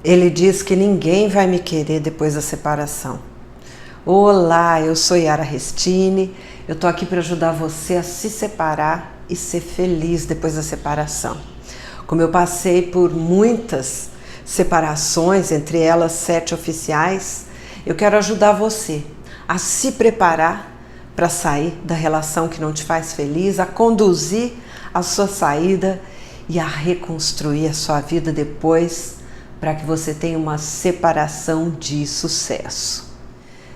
Ele diz que ninguém vai me querer depois da separação. Olá, eu sou Yara Restini, eu tô aqui para ajudar você a se separar e ser feliz depois da separação. Como eu passei por muitas separações, entre elas 7 oficiais, eu quero ajudar você a se preparar para sair da relação que não te faz feliz, a conduzir a sua saída e a reconstruir a sua vida depois, para que você tenha uma separação de sucesso.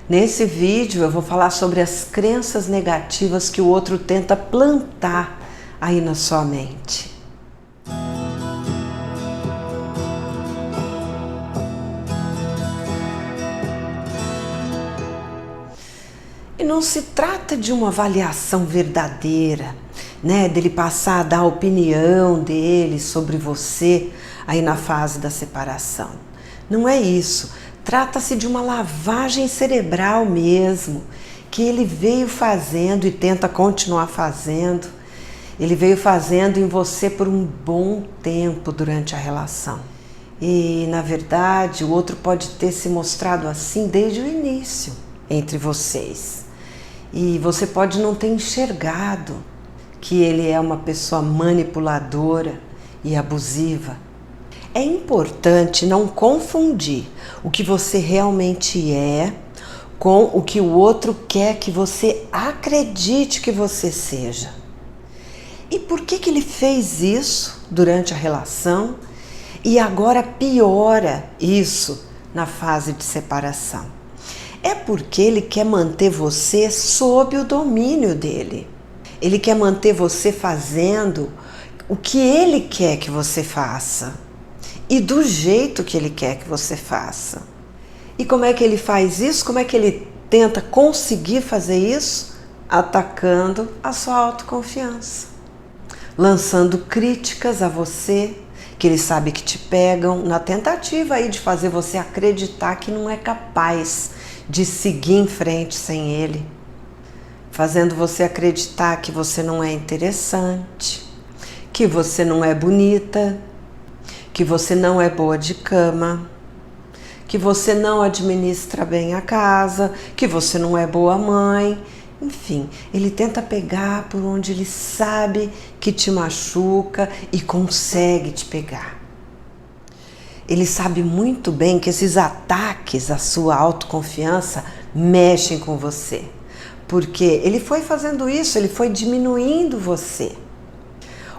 Nesse vídeo eu vou falar sobre as crenças negativas que o outro tenta plantar aí na sua mente. E não se trata de uma avaliação verdadeira, né, dele passar a dar a opinião dele sobre você aí na fase da separação. Não é isso. Trata-se de uma lavagem cerebral mesmo, que ele veio fazendo e tenta continuar fazendo. Ele veio fazendo em você por um bom tempo durante a relação. E, na verdade, o outro pode ter se mostrado assim desde o início entre vocês. E você pode não ter enxergado que ele é uma pessoa manipuladora e abusiva. É importante não confundir o que você realmente é com o que o outro quer que você acredite que você seja. E por que ele fez isso durante a relação e agora piora isso na fase de separação? É porque ele quer manter você sob o domínio dele. Ele quer manter você fazendo o que ele quer que você faça e do jeito que ele quer que você faça. E como é que ele faz isso? Como é que ele tenta conseguir fazer isso? Atacando a sua autoconfiança, lançando críticas a você, que ele sabe que te pegam, na tentativa aí de fazer você acreditar que não é capaz de seguir em frente sem ele, fazendo você acreditar que você não é interessante, que você não é bonita, que você não é boa de cama, que você não administra bem a casa, que você não é boa mãe. Enfim, ele tenta pegar por onde ele sabe que te machuca e consegue te pegar. Ele sabe muito bem que esses ataques à sua autoconfiança mexem com você, porque ele foi fazendo isso, ele foi diminuindo você.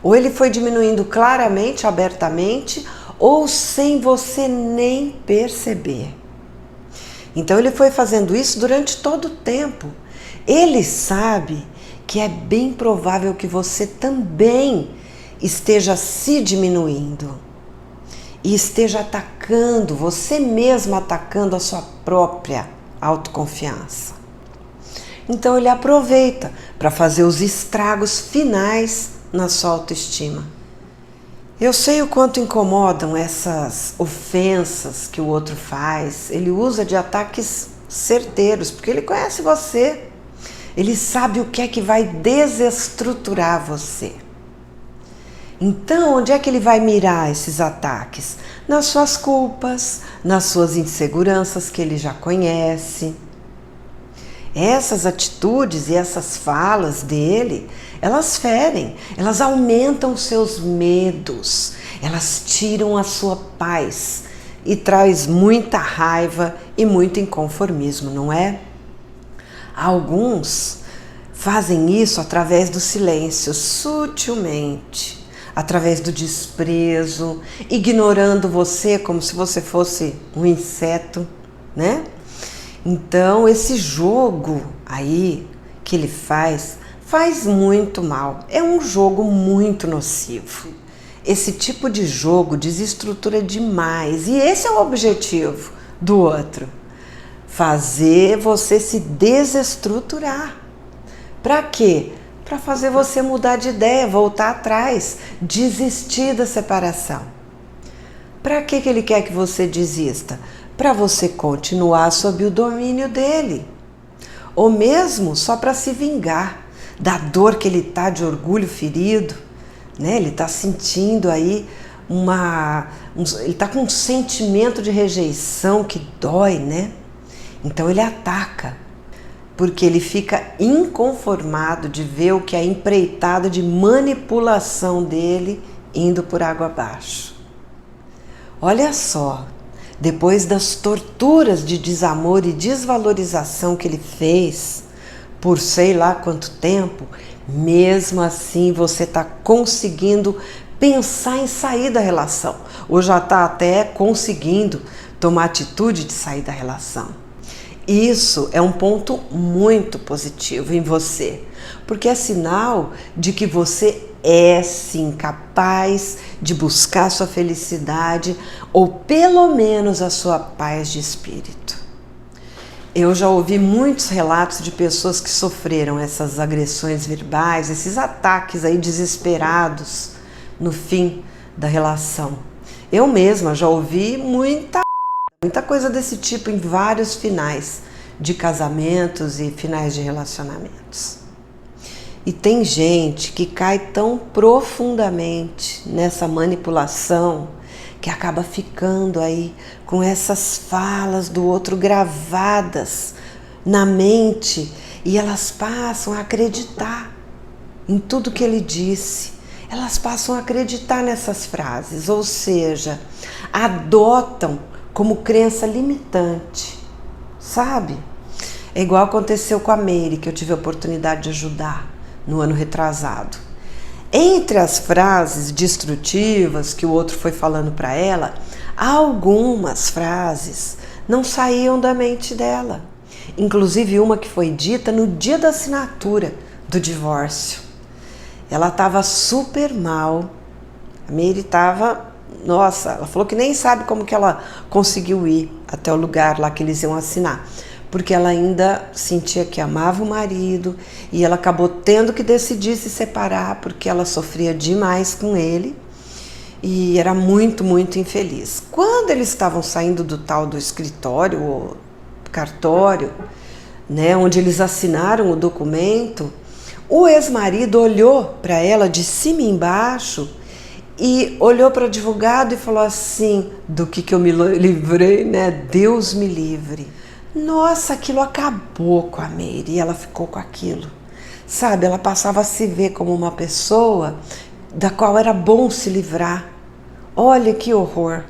Ou ele foi diminuindo claramente, abertamente, ou sem você nem perceber. Então ele foi fazendo isso durante todo o tempo. Ele sabe que é bem provável que você também esteja se diminuindo e esteja atacando, você mesmo atacando a sua própria autoconfiança. Então ele aproveita para fazer os estragos finais na sua autoestima. Eu sei o quanto incomodam essas ofensas que o outro faz. Ele usa de ataques certeiros, porque ele conhece você. Ele sabe o que é que vai desestruturar você. Então, onde é que ele vai mirar esses ataques? Nas suas culpas, nas suas inseguranças que ele já conhece. Essas atitudes e essas falas dele, elas ferem, elas aumentam seus medos, elas tiram a sua paz e traz muita raiva e muito inconformismo, não é? Alguns fazem isso através do silêncio, sutilmente, através do desprezo, ignorando você como se você fosse um inseto, né? Então, esse jogo aí que ele faz muito mal. É um jogo muito nocivo. Esse tipo de jogo desestrutura demais. E esse é o objetivo do outro. Fazer você se desestruturar. Para quê? Para fazer você mudar de ideia, voltar atrás, desistir da separação. Para que ele quer que você desista? Para você continuar sob o domínio dele. Ou mesmo só para se vingar da dor que ele está de orgulho ferido, né? Ele está sentindo aí ele está com um sentimento de rejeição que dói, né? Então ele ataca, porque ele fica inconformado de ver o que é a empreitada de manipulação dele indo por água abaixo. Olha só, depois das torturas de desamor e desvalorização que ele fez por sei lá quanto tempo, mesmo assim você está conseguindo pensar em sair da relação, ou já está até conseguindo tomar atitude de sair da relação. Isso é um ponto muito positivo em você, porque é sinal de que você é sim capaz de buscar sua felicidade ou pelo menos a sua paz de espírito. Eu já ouvi muitos relatos de pessoas que sofreram essas agressões verbais, esses ataques aí desesperados no fim da relação. Eu mesma já ouvi muita coisa desse tipo em vários finais de casamentos e finais de relacionamentos. E tem gente que cai tão profundamente nessa manipulação que acaba ficando aí com essas falas do outro gravadas na mente e elas passam a acreditar em tudo que ele disse. Elas passam a acreditar nessas frases, ou seja, adotam como crença limitante, sabe? É igual aconteceu com a Meire, que eu tive a oportunidade de ajudar no ano retrasado. Entre as frases destrutivas que o outro foi falando para ela, algumas frases não saíam da mente dela. Inclusive uma que foi dita no dia da assinatura do divórcio. Ela estava super mal, a Meire estava, nossa, ela falou que nem sabe como que ela conseguiu ir até o lugar lá que eles iam assinar, porque ela ainda sentia que amava o marido e ela acabou tendo que decidir se separar porque ela sofria demais com ele e era muito, muito infeliz. Quando eles estavam saindo do tal do escritório ou cartório, né, onde eles assinaram o documento, o ex-marido olhou para ela de cima e embaixo e olhou para o advogado e falou assim, do que eu me livrei, né? Deus me livre. Nossa, aquilo acabou com a Meire e ela ficou com aquilo. Sabe, ela passava a se ver como uma pessoa da qual era bom se livrar. Olha que horror.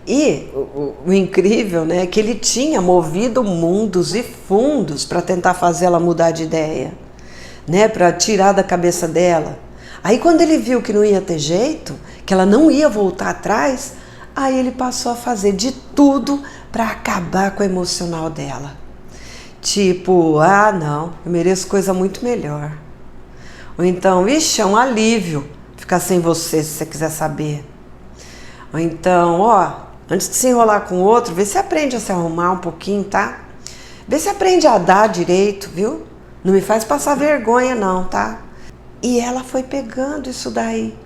E o incrível, né, é que ele tinha movido mundos e fundos para tentar fazer ela mudar de ideia, né, para tirar da cabeça dela. Aí quando ele viu que não ia ter jeito, que ela não ia voltar atrás, aí ele passou a fazer de tudo para acabar com o emocional dela. Tipo, ah não, eu mereço coisa muito melhor. Ou então, ixi, é um alívio ficar sem você se você quiser saber. Ou então, ó, antes de se enrolar com o outro, vê se aprende a se arrumar um pouquinho, tá? Vê se aprende a dar direito, viu? Não me faz passar vergonha não, tá? E ela foi pegando isso daí.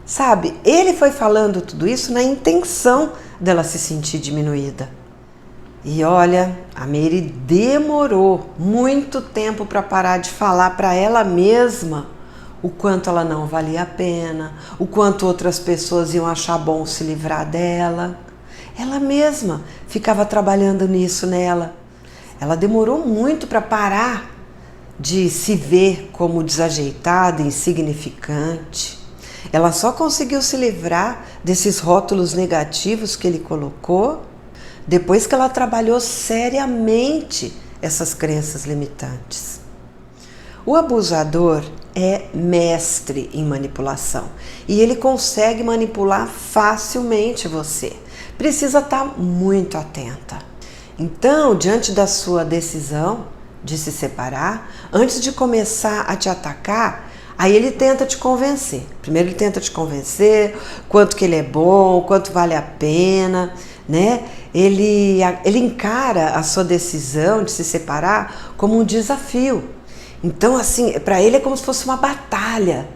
Sabe, ele foi falando tudo isso na intenção dela se sentir diminuída. E olha, a Meire demorou muito tempo para parar de falar para ela mesma o quanto ela não valia a pena, o quanto outras pessoas iam achar bom se livrar dela. Ela mesma ficava trabalhando nisso nela. Ela demorou muito para parar de se ver como desajeitada, insignificante. Ela só conseguiu se livrar desses rótulos negativos que ele colocou depois que ela trabalhou seriamente essas crenças limitantes. O abusador é mestre em manipulação e ele consegue manipular facilmente você. Precisa estar muito atenta. Então, diante da sua decisão de se separar, antes de começar a te atacar, aí ele tenta te convencer. Primeiro ele tenta te convencer quanto que ele é bom, quanto vale a pena, né? Ele encara a sua decisão de se separar como um desafio. Então, assim, para ele é como se fosse uma batalha,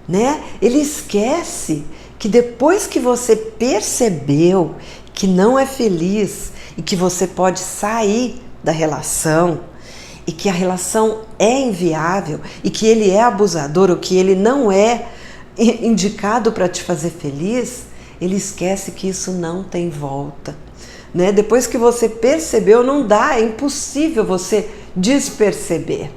né? Ele esquece que depois que você percebeu que não é feliz e que você pode sair da relação e que a relação é inviável e que ele é abusador ou que ele não é indicado para te fazer feliz, ele esquece que isso não tem volta, né? Depois que você percebeu, não dá, é impossível você desperceber.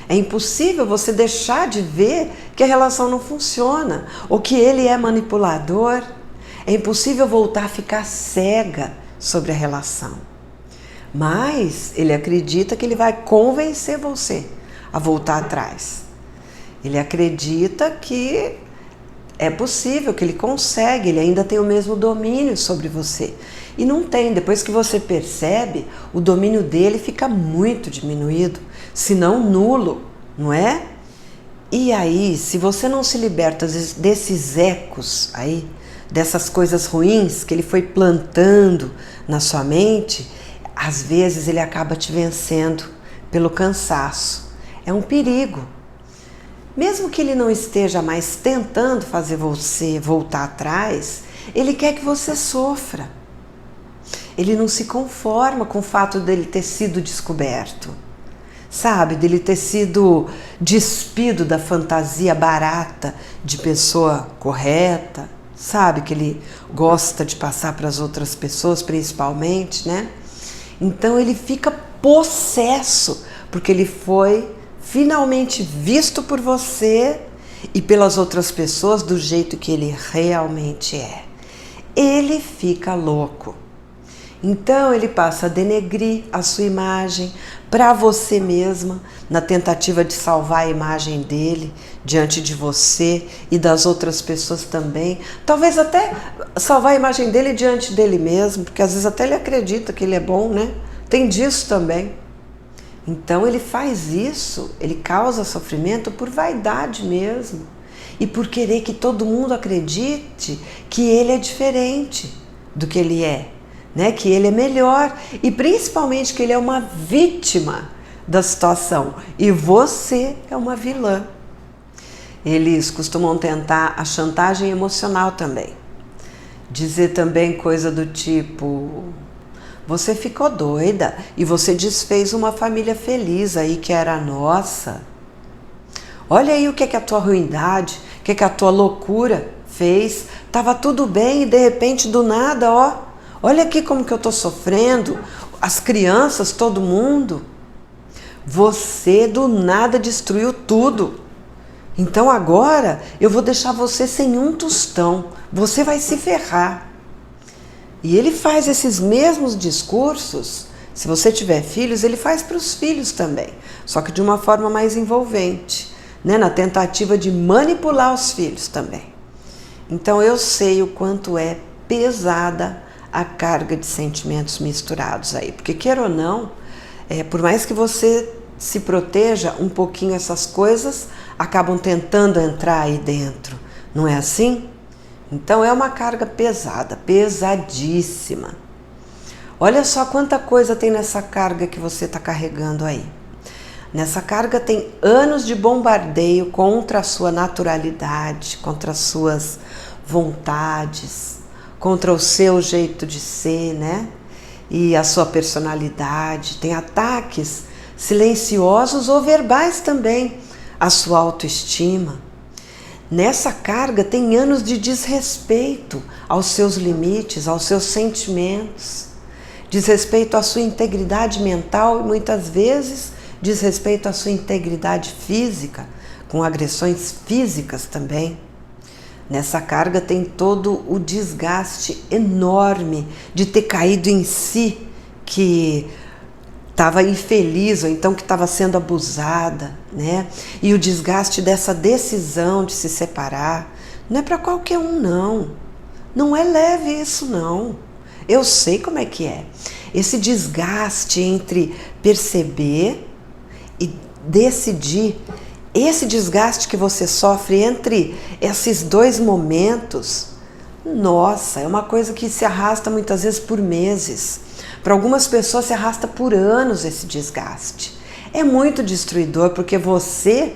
É impossível você deixar de ver que a relação não funciona, ou que ele é manipulador. É impossível voltar a ficar cega sobre a relação. Mas ele acredita que ele vai convencer você a voltar atrás. Ele acredita que é possível, que ele consegue, ele ainda tem o mesmo domínio sobre você. E não tem, depois que você percebe, o domínio dele fica muito diminuído, se não nulo, não é? E aí, se você não se liberta desses ecos aí, dessas coisas ruins que ele foi plantando na sua mente, às vezes ele acaba te vencendo pelo cansaço. É um perigo. Mesmo que ele não esteja mais tentando fazer você voltar atrás, ele quer que você sofra. Ele não se conforma com o fato dele ter sido descoberto, sabe? Dele ter sido despido da fantasia barata de pessoa correta, sabe? Que ele gosta de passar para as outras pessoas, principalmente, né? Então ele fica possesso, porque ele foi finalmente visto por você e pelas outras pessoas do jeito que ele realmente é. Ele fica louco. Então ele passa a denegrir a sua imagem para você mesma, na tentativa de salvar a imagem dele diante de você e das outras pessoas também. Talvez até salvar a imagem dele diante dele mesmo, porque às vezes até ele acredita que ele é bom, né? Tem disso também. Então ele faz isso, ele causa sofrimento por vaidade mesmo e por querer que todo mundo acredite que ele é diferente do que ele é, né? Que ele é melhor e principalmente que ele é uma vítima da situação e você é uma vilã. Eles costumam tentar a chantagem emocional também, dizer também coisa do tipo: você ficou doida e você desfez uma família feliz aí que era nossa. Olha aí o que é a tua ruindade, o que é a tua loucura fez. Tava tudo bem e de repente do nada, ó, olha aqui como que eu tô sofrendo, as crianças, todo mundo. Você do nada destruiu tudo. Então agora eu vou deixar você sem um tostão, você vai se ferrar. E ele faz esses mesmos discursos, se você tiver filhos, ele faz para os filhos também, só que de uma forma mais envolvente, né? Na tentativa de manipular os filhos também. Então eu sei o quanto é pesada a carga de sentimentos misturados aí, porque queira ou não, por mais que você se proteja um pouquinho, essas coisas acabam tentando entrar aí dentro, não é assim? Então é uma carga pesada, pesadíssima. Olha só quanta coisa tem nessa carga que você está carregando aí. Nessa carga tem anos de bombardeio contra a sua naturalidade, contra as suas vontades, contra o seu jeito de ser, né? E a sua personalidade. Tem ataques silenciosos ou verbais também, a sua autoestima. Nessa carga tem anos de desrespeito aos seus limites, aos seus sentimentos, desrespeito à sua integridade mental e muitas vezes desrespeito à sua integridade física, com agressões físicas também. Nessa carga tem todo o desgaste enorme de ter caído em si, que estava infeliz ou então que estava sendo abusada, né? E o desgaste dessa decisão de se separar não é para qualquer um, não. Não é leve isso, não. Eu sei como é que é. Esse desgaste entre perceber e decidir, esse desgaste que você sofre entre esses dois momentos, nossa, é uma coisa que se arrasta muitas vezes por meses. Para algumas pessoas se arrasta por anos esse desgaste. É muito destruidor porque você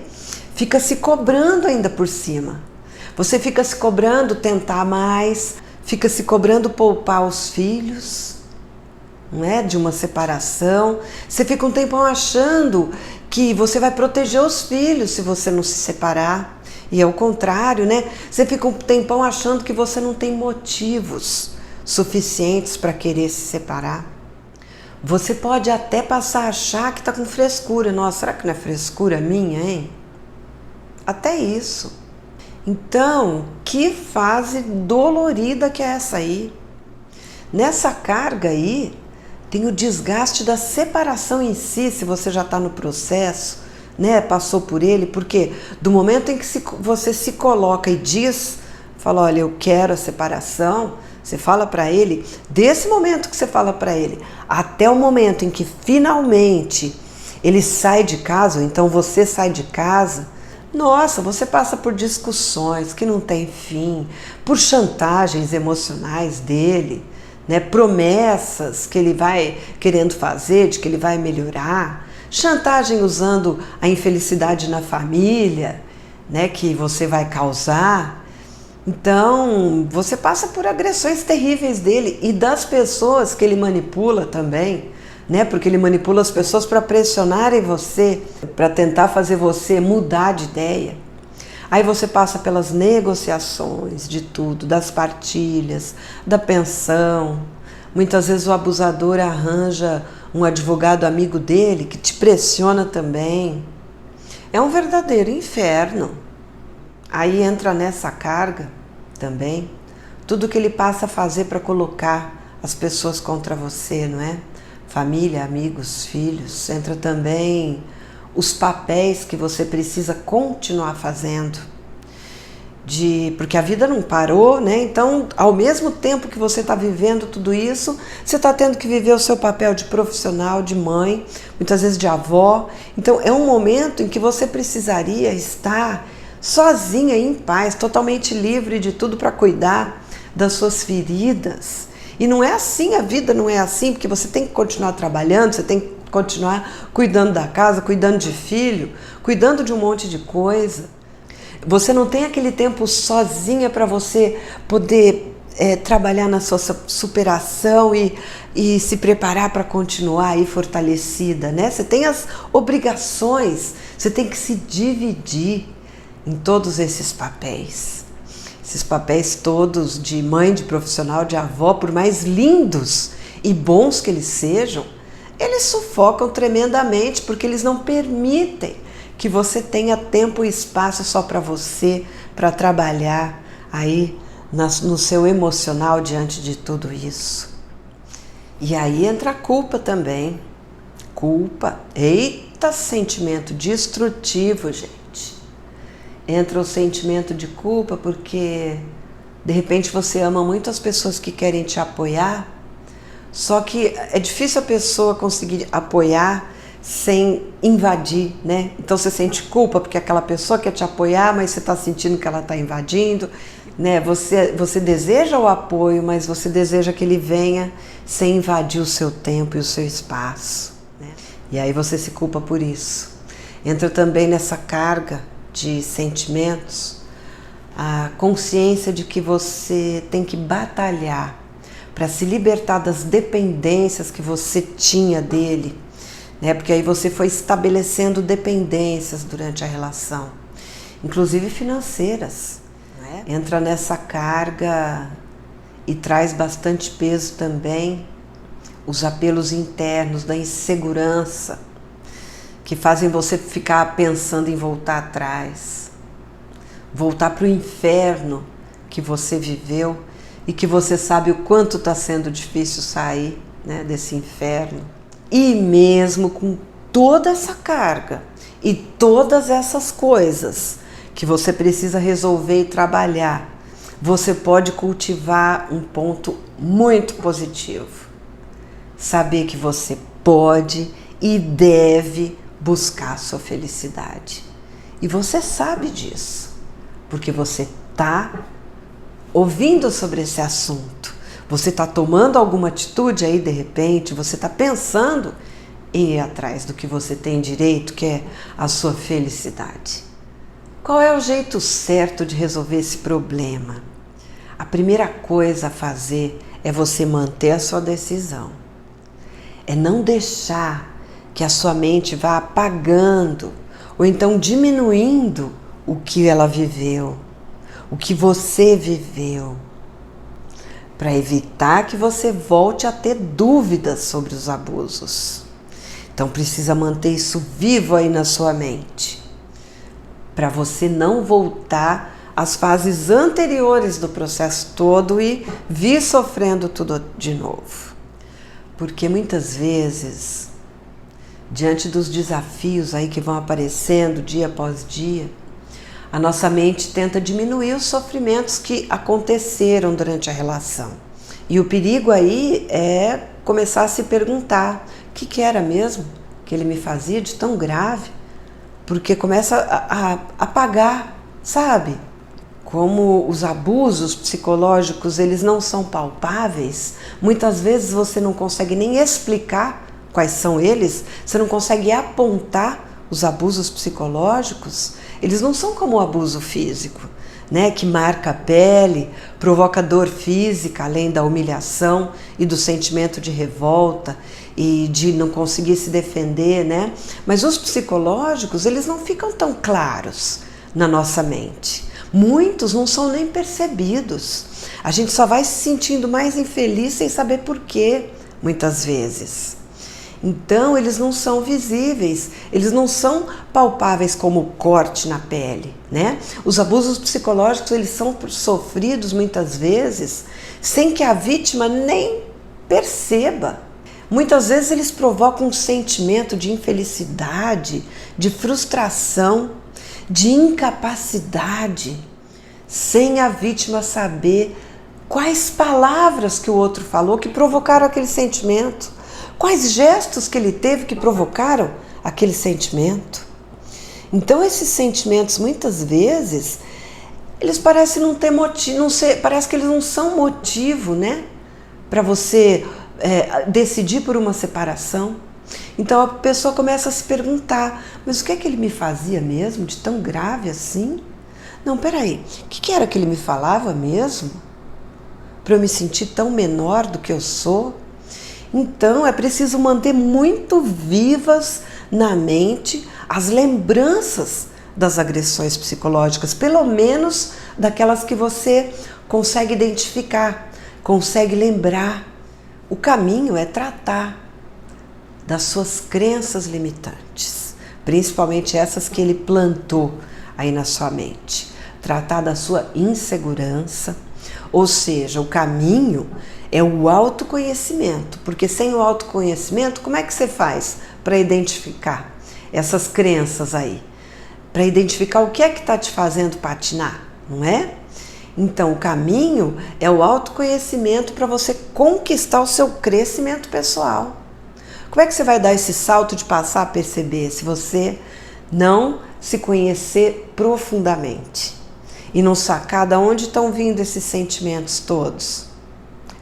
fica se cobrando ainda por cima. Você fica se cobrando tentar mais, fica se cobrando poupar os filhos, não é? De uma separação. Você fica um tempão achando que você vai proteger os filhos se você não se separar. E ao contrário, né? Você fica um tempão achando que você não tem motivos suficientes para querer se separar. Você pode até passar a achar que está com frescura. Nossa, será que não é frescura minha, hein? Até isso. Então, que fase dolorida que é essa aí? Nessa carga aí, tem o desgaste da separação em si, se você já está no processo, né? Passou por ele, porque do momento em que você se coloca e diz, fala, olha, eu quero a separação, você fala para ele, desse momento que você fala para ele, até o momento em que finalmente ele sai de casa, ou então você sai de casa, nossa, você passa por discussões que não tem fim, por chantagens emocionais dele, né, promessas que ele vai querendo fazer, de que ele vai melhorar, chantagem usando a infelicidade na família, né, que você vai causar. Então, você passa por agressões terríveis dele e das pessoas que ele manipula também, né, porque ele manipula as pessoas para pressionarem você, para tentar fazer você mudar de ideia. Aí você passa pelas negociações de tudo, das partilhas, da pensão. Muitas vezes o abusador arranja um advogado amigo dele que te pressiona também. É um verdadeiro inferno. Aí entra nessa carga também tudo que ele passa a fazer para colocar as pessoas contra você, não é? Família, amigos, filhos. Entra também os papéis que você precisa continuar fazendo, porque a vida não parou, né? Então, ao mesmo tempo que você está vivendo tudo isso, você está tendo que viver o seu papel de profissional, de mãe, muitas vezes de avó. Então, é um momento em que você precisaria estar sozinha, em paz, totalmente livre de tudo para cuidar das suas feridas. E não é assim, a vida não é assim, porque você tem que continuar trabalhando, você tem que continuar cuidando da casa, cuidando de filho, cuidando de um monte de coisa. Você não tem aquele tempo sozinha para você poder trabalhar na sua superação e se preparar para continuar aí fortalecida, né? Você tem as obrigações, você tem que se dividir em todos esses papéis. Esses papéis todos de mãe, de profissional, de avó, por mais lindos e bons que eles sejam, eles sufocam tremendamente porque eles não permitem que você tenha tempo e espaço só para você, para trabalhar aí no seu emocional diante de tudo isso. E aí entra a culpa também. Culpa, eita, sentimento destrutivo, gente. Entra o sentimento de culpa porque de repente você ama muito as pessoas que querem te apoiar, só que é difícil a pessoa conseguir apoiar sem invadir, né? Então você sente culpa porque aquela pessoa quer te apoiar, mas você está sentindo que ela está invadindo, né? Você deseja o apoio, mas você deseja que ele venha sem invadir o seu tempo e o seu espaço, né? E aí você se culpa por isso. Entra também nessa carga de sentimentos a consciência de que você tem que batalhar para se libertar das dependências que você tinha dele, né? Porque aí você foi estabelecendo dependências durante a relação, inclusive financeiras, né? Entra nessa carga e traz bastante peso também os apelos internos da insegurança que fazem você ficar pensando em voltar atrás, voltar para o inferno que você viveu e que você sabe o quanto está sendo difícil sair, né, desse inferno. E mesmo com toda essa carga e todas essas coisas que você precisa resolver e trabalhar, você pode cultivar um ponto muito positivo. Saber que você pode e deve buscar a sua felicidade. E você sabe disso, porque você está ouvindo sobre esse assunto. Você está tomando alguma atitude aí de repente, você está pensando em ir atrás do que você tem direito, que é a sua felicidade. Qual é o jeito certo de resolver esse problema? A primeira coisa a fazer é você manter a sua decisão. É não deixar que a sua mente vá apagando ou então diminuindo o que ela viveu, o que você viveu, para evitar que você volte a ter dúvidas sobre os abusos. Então precisa manter isso vivo aí na sua mente, para você não voltar às fases anteriores do processo todo e vir sofrendo tudo de novo. Porque muitas vezes, diante dos desafios aí que vão aparecendo dia após dia, a nossa mente tenta diminuir os sofrimentos que aconteceram durante a relação. E o perigo aí é começar a se perguntar: o que era mesmo que ele me fazia de tão grave? Porque começa a apagar, sabe? Como os abusos psicológicos, eles não são palpáveis, muitas vezes você não consegue nem explicar quais são eles, você não consegue apontar os abusos psicológicos. Eles não são como o abuso físico, né, que marca a pele, provoca dor física, além da humilhação e do sentimento de revolta e de não conseguir se defender, né? Mas os psicológicos, eles não ficam tão claros na nossa mente. Muitos não são nem percebidos. A gente só vai se sentindo mais infeliz sem saber por quê, muitas vezes. Então, eles não são visíveis, eles não são palpáveis como corte na pele, né? Os abusos psicológicos, eles são sofridos muitas vezes sem que a vítima nem perceba. Muitas vezes eles provocam um sentimento de infelicidade, de frustração, de incapacidade, sem a vítima saber quais palavras que o outro falou que provocaram aquele sentimento. Quais gestos que ele teve que provocaram aquele sentimento? Então esses sentimentos muitas vezes, eles parecem não ter motivo, parece que eles não são motivo, né? Para você decidir por uma separação. Então a pessoa começa a se perguntar: mas o que é que ele me fazia mesmo de tão grave assim? Não, peraí, o que era que ele me falava mesmo? Para eu me sentir tão menor do que eu sou? Então é preciso manter muito vivas na mente as lembranças das agressões psicológicas, pelo menos daquelas que você consegue identificar, consegue lembrar. O caminho é tratar das suas crenças limitantes, principalmente essas que ele plantou aí na sua mente. Tratar da sua insegurança, ou seja, o caminho é o autoconhecimento, porque sem o autoconhecimento, como é que você faz para identificar essas crenças aí? Para identificar o que é que está te fazendo patinar, não é? Então, o caminho é o autoconhecimento para você conquistar o seu crescimento pessoal. Como é que você vai dar esse salto de passar a perceber se você não se conhecer profundamente e não sacar de onde estão vindo esses sentimentos todos?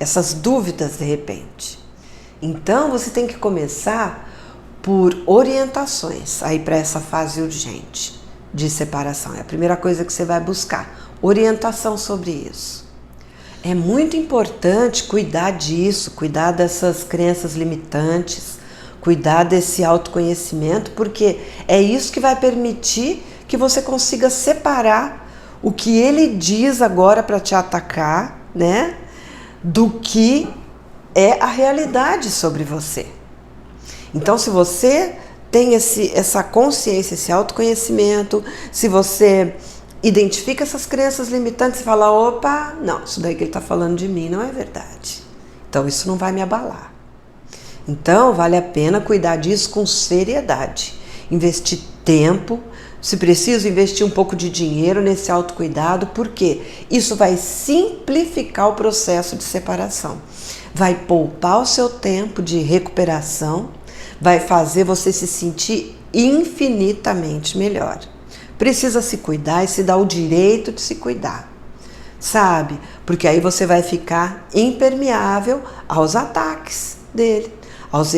Essas dúvidas de repente. Então você tem que começar por orientações aí para essa fase urgente de separação. É a primeira coisa que você vai buscar, orientação sobre isso. É muito importante cuidar disso, cuidar dessas crenças limitantes, cuidar desse autoconhecimento, porque é isso que vai permitir que você consiga separar o que ele diz agora para te atacar, né? Do que é a realidade sobre você. Então, se você tem essa consciência, esse autoconhecimento, se você identifica essas crenças limitantes e fala: opa, não, isso daí que ele está falando de mim não é verdade. Então, isso não vai me abalar. Então, vale a pena cuidar disso com seriedade. Investir tempo, se preciso, investir um pouco de dinheiro nesse autocuidado, porque isso vai simplificar o processo de separação. Vai poupar o seu tempo de recuperação, vai fazer você se sentir infinitamente melhor. Precisa se cuidar e se dar o direito de se cuidar, sabe? Porque aí você vai ficar impermeável aos ataques dele,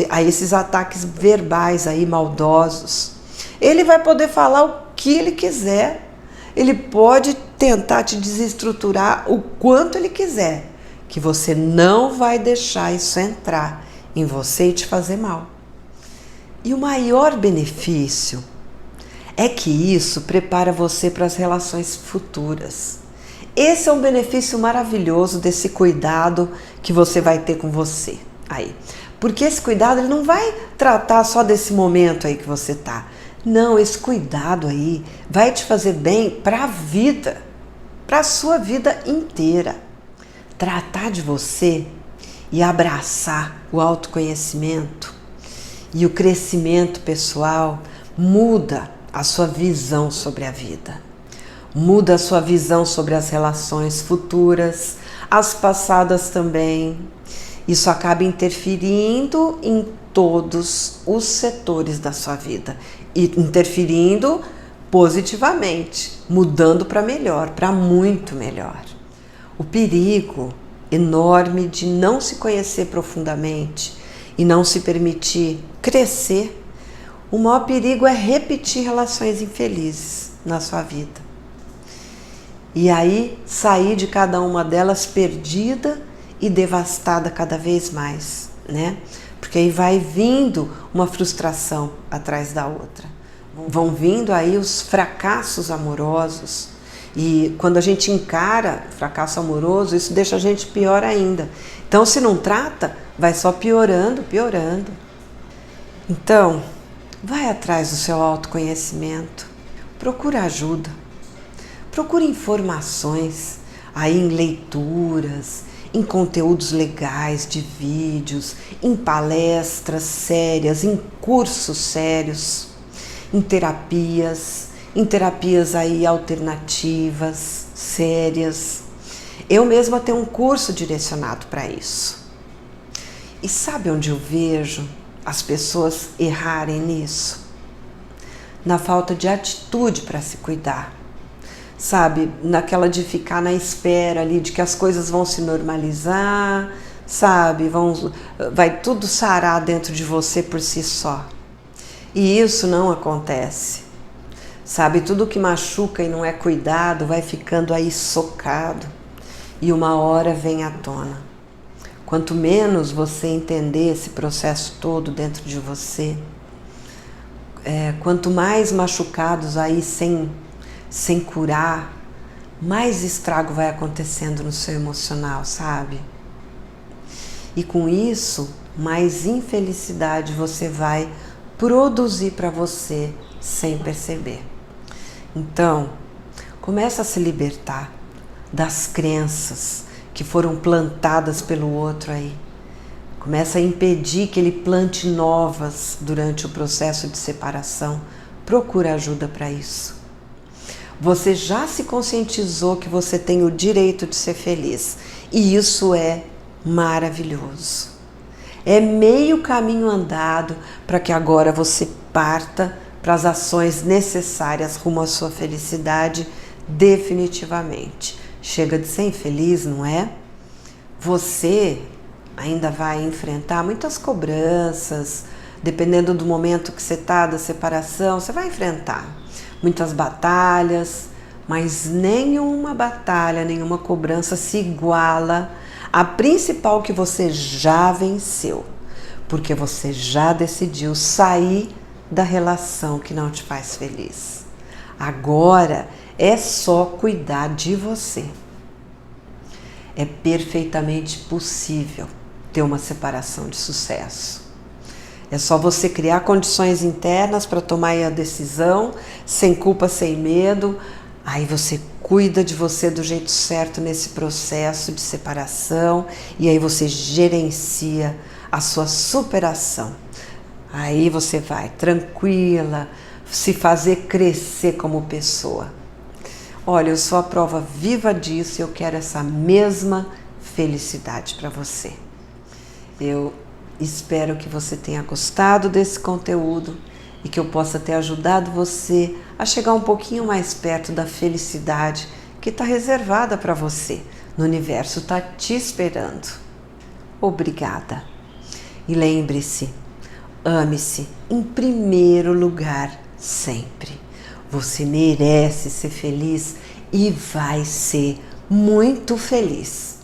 a esses ataques verbais aí maldosos. Ele vai poder falar o que ele quiser, ele pode tentar te desestruturar o quanto ele quiser, que você não vai deixar isso entrar em você e te fazer mal. E o maior benefício é que isso prepara você para as relações futuras. Esse é um benefício maravilhoso desse cuidado que você vai ter com você aí. Porque esse cuidado ele não vai tratar só desse momento aí que você tá. Não, esse cuidado aí vai te fazer bem para a vida, para a sua vida inteira. Tratar de você e abraçar o autoconhecimento e o crescimento pessoal muda a sua visão sobre a vida. Muda a sua visão sobre as relações futuras, as passadas também. Isso acaba interferindo em todos os setores da sua vida e interferindo positivamente, mudando para melhor, para muito melhor. O perigo enorme de não se conhecer profundamente e não se permitir crescer, o maior perigo é repetir relações infelizes na sua vida. E aí sair de cada uma delas perdida e devastada cada vez mais, né? Porque aí vai vindo uma frustração atrás da outra. Vão vindo aí os fracassos amorosos. E quando a gente encara fracasso amoroso, isso deixa a gente pior ainda. Então, se não trata, vai só piorando, piorando. Então, vai atrás do seu autoconhecimento. Procura ajuda. Procure informações aí em leituras, em conteúdos legais de vídeos, em palestras sérias, em cursos sérios, em terapias aí alternativas, sérias. Eu mesma tenho um curso direcionado para isso. E sabe onde eu vejo as pessoas errarem nisso? Na falta de atitude para se cuidar. Sabe, naquela de ficar na espera ali de que as coisas vão se normalizar, sabe, vai tudo sarar dentro de você por si só. E isso não acontece. Sabe, tudo que machuca e não é cuidado vai ficando aí socado e uma hora vem à tona. Quanto menos você entender esse processo todo dentro de você, quanto mais machucados aí sem curar, mais estrago vai acontecendo no seu emocional, sabe? E com isso, mais infelicidade você vai produzir para você sem perceber. Então, começa a se libertar das crenças que foram plantadas pelo outro aí. Começa a impedir que ele plante novas durante o processo de separação. Procura ajuda para isso. Você já se conscientizou que você tem o direito de ser feliz. E isso é maravilhoso. É meio caminho andado para que agora você parta para as ações necessárias rumo à sua felicidade definitivamente. Chega de ser infeliz, não é? Você ainda vai enfrentar muitas cobranças, dependendo do momento que você está da separação, você vai enfrentar muitas batalhas, mas nenhuma batalha, nenhuma cobrança se iguala à principal que você já venceu, porque você já decidiu sair da relação que não te faz feliz. Agora é só cuidar de você. É perfeitamente possível ter uma separação de sucesso. É só você criar condições internas para tomar a decisão, sem culpa, sem medo. Aí você cuida de você do jeito certo nesse processo de separação e aí você gerencia a sua superação. Aí você vai tranquila, se fazer crescer como pessoa. Olha, eu sou a prova viva disso e eu quero essa mesma felicidade para você. Eu espero que você tenha gostado desse conteúdo e que eu possa ter ajudado você a chegar um pouquinho mais perto da felicidade que está reservada para você. No universo está te esperando. Obrigada. E lembre-se, ame-se em primeiro lugar sempre. Você merece ser feliz e vai ser muito feliz.